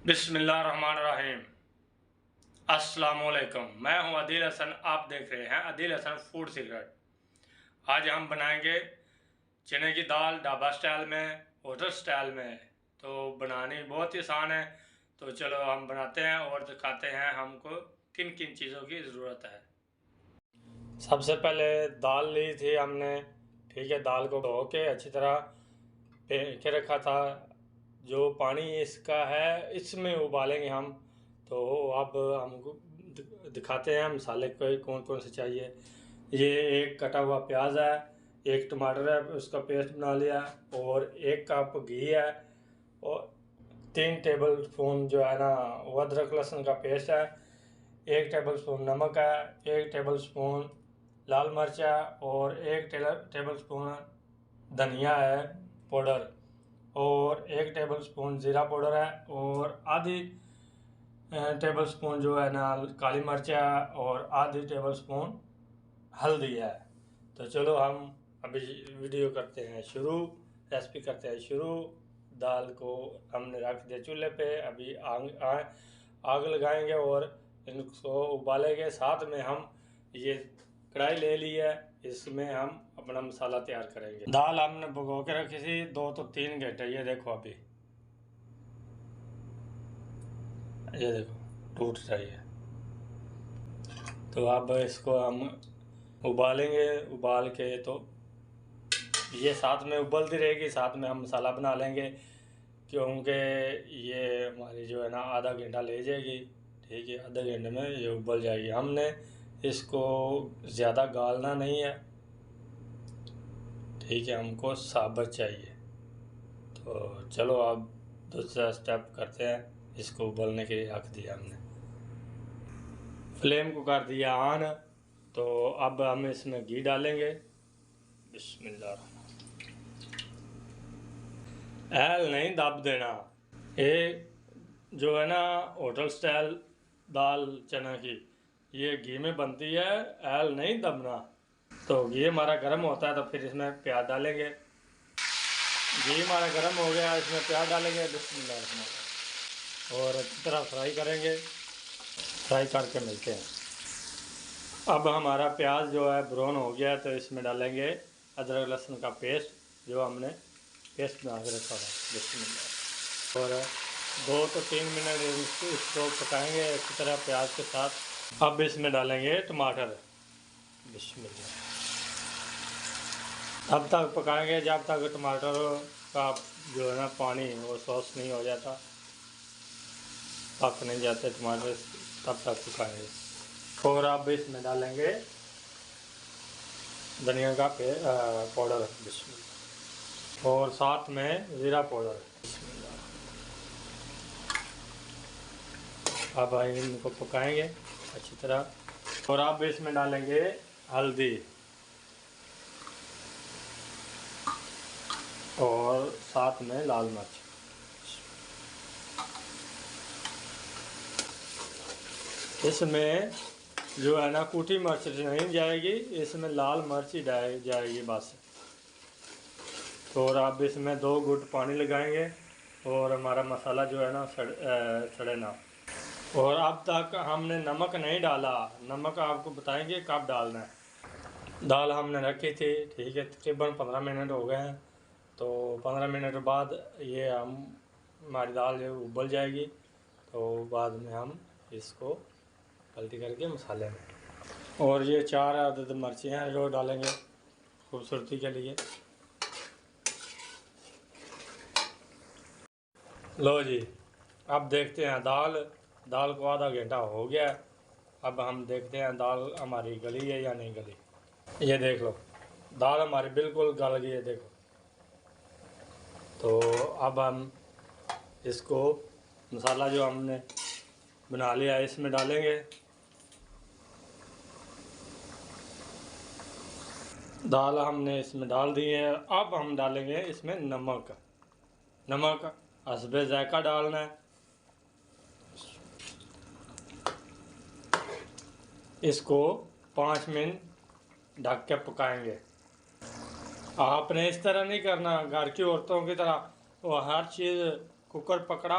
बिस्मिल्लाहिर्रहमानिर्रहीम। अस्सलामुअलैकुम। मैं हूं आदिल हसन, आप देख रहे हैं आदिल हसन फूड सीक्रेट। आज हम बनाएंगे चने की दाल ढाबा स्टाइल में, होटल स्टाइल में। तो बनानी बहुत ही आसान है। तो चलो हम बनाते हैं और दिखाते हैं हमको किन किन चीज़ों की ज़रूरत है। सबसे पहले दाल ली थी हमने, ठीक है। दाल को धो के अच्छी तरह के रखा था। जो पानी इसका है इसमें उबालेंगे हम। तो अब हमको दिखाते हैं मसाले कौन कौन से चाहिए। ये एक कटा हुआ प्याज है, एक टमाटर है, उसका पेस्ट बना लिया, और एक कप घी है, और 3 टेबल स्पून जो है ना वो अदरक लहसुन का पेस्ट है, 1 टेबल स्पून नमक है, 1 टेबल स्पून लाल मिर्च है, और 1 टेबल स्पून धनिया है पाउडर, और 1 टेबल स्पून ज़ीरा पाउडर है, और आधी टेबल स्पून जो है ना काली मिर्च है, और आधी टेबल स्पून हल्दी है। तो चलो हम अभी वीडियो करते हैं शुरू, रेसिपी करते हैं शुरू। दाल को हमने रख दिया चूल्हे पे, अभी आग लगाएंगे और इनको उबालेंगे। साथ में हम ये कढ़ाई ले ली है, इसमें हम अपना मसाला तैयार करेंगे। दाल हमने भिगो के रखी थी 2 तो 3 घंटे। ये देखो अभी, ये देखो टूट रही है। तो अब इसको हम उबालेंगे। उबाल के तो ये साथ में उबलती रहेगी, साथ में हम मसाला बना लेंगे, क्योंकि ये हमारी जो है ना आधा घंटा ले जाएगी, ठीक है। आधे घंटे में ये उबल जाएगी। हमने इसको ज़्यादा गालना नहीं है, ठीक है। हमको साबुत चाहिए। तो चलो अब दूसरा स्टेप करते हैं। इसको उबलने के लिए रख दिया हमने, फ्लेम को कर दिया ऑन। तो अब हम इसमें घी डालेंगे। बिस्मिल्लाह। एल नहीं दब देना। ये जो है ना होटल स्टाइल दाल चना की, ये घी में बनती है, एल नहीं दबना। तो घी हमारा गर्म होता है तो फिर इसमें प्याज डालेंगे। घी हमारा गर्म हो गया, इसमें प्याज डालेंगे। बिस्मिल्लाह। और अच्छी तरह फ्राई करेंगे। फ्राई करके मिलते हैं। अब हमारा प्याज जो है ब्राउन हो गया, तो इसमें डालेंगे अदरक लहसुन का पेस्ट, जो हमने पेस्ट बना के रखा है। बिस्मिल्लाह। और 2 तो 3 मिनट इसको पकाएंगे अच्छी तरह प्याज के साथ। अब इसमें डालेंगे टमाटर। बिस्मिल्लाह। अब तक पकाएंगे जब तक टमाटर का जो है ना पानी वो सॉस नहीं हो जाता, पक नहीं जाते टमाटर, तब तक पकाएंगे। और अब इसमें डालेंगे धनिया का पाउडर। बिस्मिल्लाह। और साथ में ज़ीरा पाउडर। बिस्मिल्लाह। अब इनको पकाएंगे अच्छी तरह। और अब इसमें डालेंगे हल्दी, और साथ में लाल मिर्च। इसमें जो है ना कूटी मिर्च नहीं जाएगी, इसमें लाल मिर्च ही जाएगी बस। तो और अब इसमें 2 घुट पानी लगाएंगे, और हमारा मसाला जो है ना सड़े ना। और अब तक हमने नमक नहीं डाला, नमक आपको बताएंगे कब डालना है। दाल हमने रखी थी, ठीक है, तकरीबन 15 मिनट हो गए हैं। तो 15 मिनट बाद ये हमारी दाल जो उबल जाएगी, तो बाद में हम इसको पलटी करके मसाले में, और ये 4 अदद मिर्ची हैं जो डालेंगे खूबसूरती के लिए। लो जी, अब देखते हैं दाल को आधा घंटा हो गया। अब हम देखते हैं दाल हमारी गली है या नहीं गली। ये देख लो, दाल हमारी बिल्कुल गल गई है, देखो। तो अब हम इसको मसाला जो हमने बना लिया है इसमें डालेंगे। दाल हमने इसमें डाल दी है। अब हम डालेंगे इसमें नमक हस्बे जायका डालना है। इसको 5 मिनट ढक के पकाएंगे। आपने इस तरह नहीं करना घर की औरतों की तरह, वो हर चीज़ कुकर पकड़ा